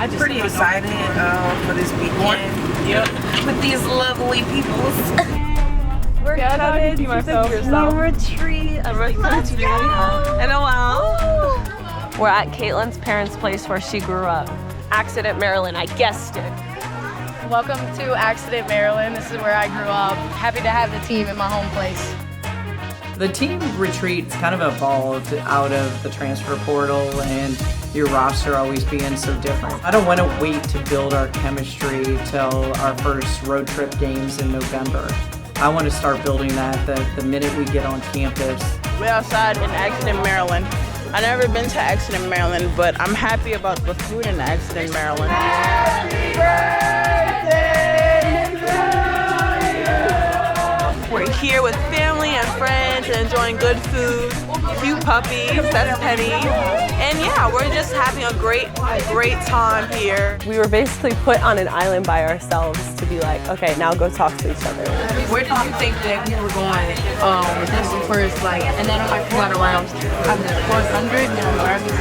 I'm pretty excited for this weekend. Yep. With these lovely peoples. We're coming to the retreat. Let's go! In a while. We're at Caitlin's parents' place where she grew up. Accident, Maryland, I guessed it. Welcome to Accident, Maryland. This is where I grew up. Happy to have the team in my home place. The team retreat's kind of evolved out of the transfer portal and your roster always being so different. I don't want to wait to build our chemistry till our first road trip games in November. I want to start building that the minute we get on campus. We're outside in Accident, Maryland. I've never been to Accident, Maryland, but I'm happy about the food in Accident, Maryland. Happy birthday to you. We're here with family and friends and enjoying good food, cute puppies, that's Penny. And yeah, we're just having a great time here. We were basically put on an island by ourselves to be like, okay, now go talk to each other. Where did you think that we were going this first, and then I got around 400.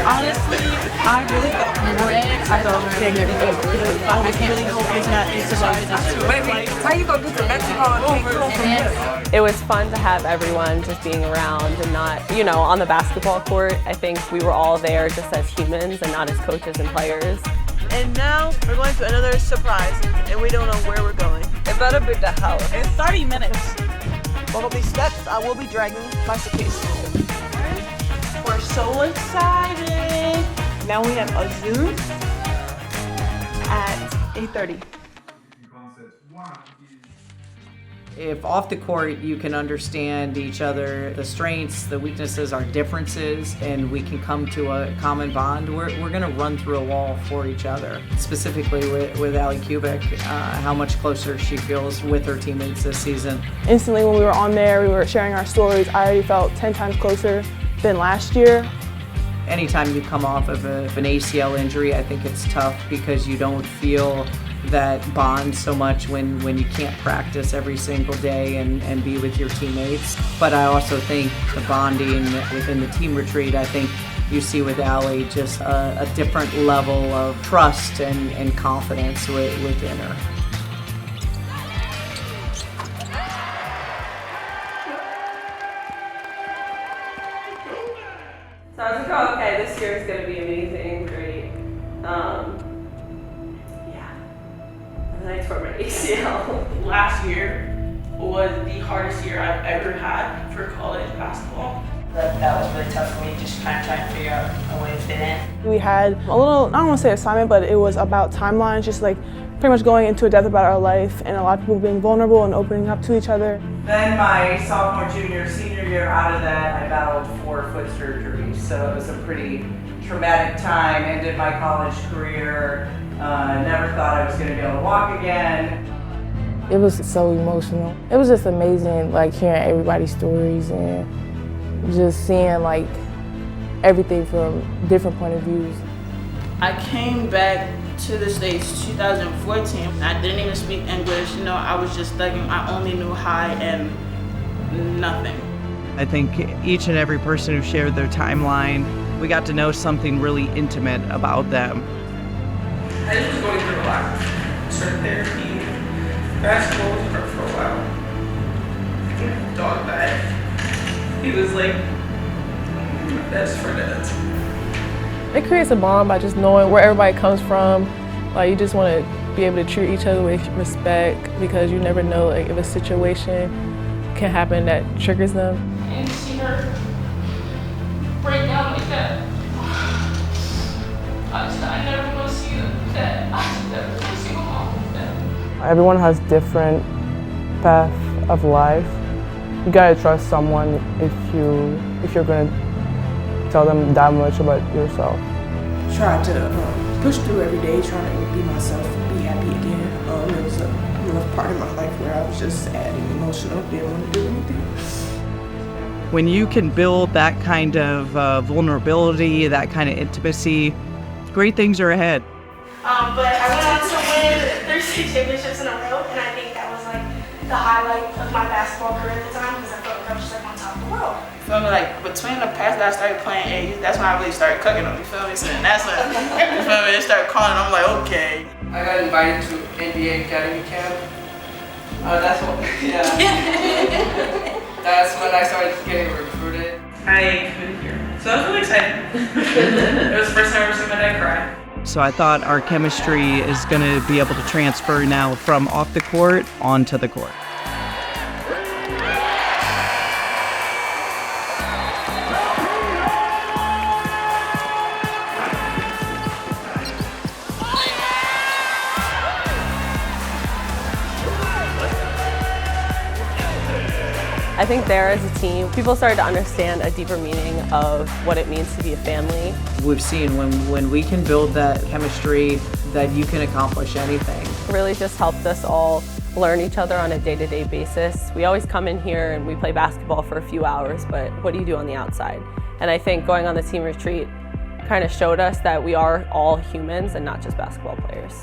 Honestly, I really thought we were in. I thought we were getting everything. I can't really hope it's not But how you gonna get to Mexico and take from here? It was fun to have everyone just being around and not, on the basketball court. I think we were all there just as humans and not as coaches and players. And now we're going to another surprise, and we don't know where we're going. It better be the house. In 30 minutes. All of these steps, I will be dragging my suitcase. We're so excited. Now we have a Zoom at 8:30. If off the court you can understand each other, the strengths, the weaknesses, our differences, and we can come to a common bond, we're going to run through a wall for each other. Specifically with Allie Kubik, how much closer she feels with her teammates this season. Instantly when we were on there, we were sharing our stories, I already felt 10 times closer than last year. Anytime you come off of an ACL injury, I think it's tough because you don't feel that bond so much when you can't practice every single day and be with your teammates. But I also think the bonding within the team retreat, I think you see with Allie just a different level of trust and confidence within her. So I was like, oh, okay, this year is going to be amazing, great. And then I tore my ACL. Last year was the hardest year I've ever had for college basketball. That was really tough for me, just kind of trying to figure out a way to fit in. We had a little, I don't want to say assignment, but it was about timelines, just like pretty much going into a depth about our life and a lot of people being vulnerable and opening up to each other. Then my sophomore, junior, senior year out of that, I battled 4 foot surgeries. So it was a pretty traumatic time, ended my college career. Never thought I was going to be able to walk again. It was so emotional. It was just amazing, hearing everybody's stories and just seeing everything from different point of views. I came back to the States 2014. I didn't even speak English, I was just thugging. I only knew hi and nothing. I think each and every person who shared their timeline, we got to know something really intimate about them. I just was going through a lot. Certain therapy, basketball was hard for a while. Dog died. He was like my best friend. It creates a bond by just knowing where everybody comes from. You just want to be able to treat each other with respect because you never know if a situation can happen that triggers them. And see her break down like that. I never want to see that. I never want to see my mom like that. Everyone has different path of life. You gotta trust someone if you're gonna tell them that much about yourself. Try to push through every day, trying to be myself, be happy again. It was a rough part of my life where I was just sad and emotional, didn't want to do anything. When you can build that kind of vulnerability, that kind of intimacy, great things are ahead. But I went on to win 3 state championships in a row, and I think that was the highlight of my basketball career at the time because I felt like I was on top of the world. feel me? Like between the past that I started playing A, that's when I really started cooking them, you feel me? So then that's when, you feel me, they started calling, I'm like, okay. I got invited to NBA Academy Camp. That's what, yeah. That's when I started getting recruited. I committed here. So I was really excited. It was the first time I ever seen my dad cry. So I thought our chemistry is going to be able to transfer now from off the court onto the court. I think there as a team, people started to understand a deeper meaning of what it means to be a family. We've seen when we can build that chemistry that you can accomplish anything. It really just helped us all learn each other on a day-to-day basis. We always come in here and we play basketball for a few hours, but what do you do on the outside? And I think going on the team retreat kind of showed us that we are all humans and not just basketball players.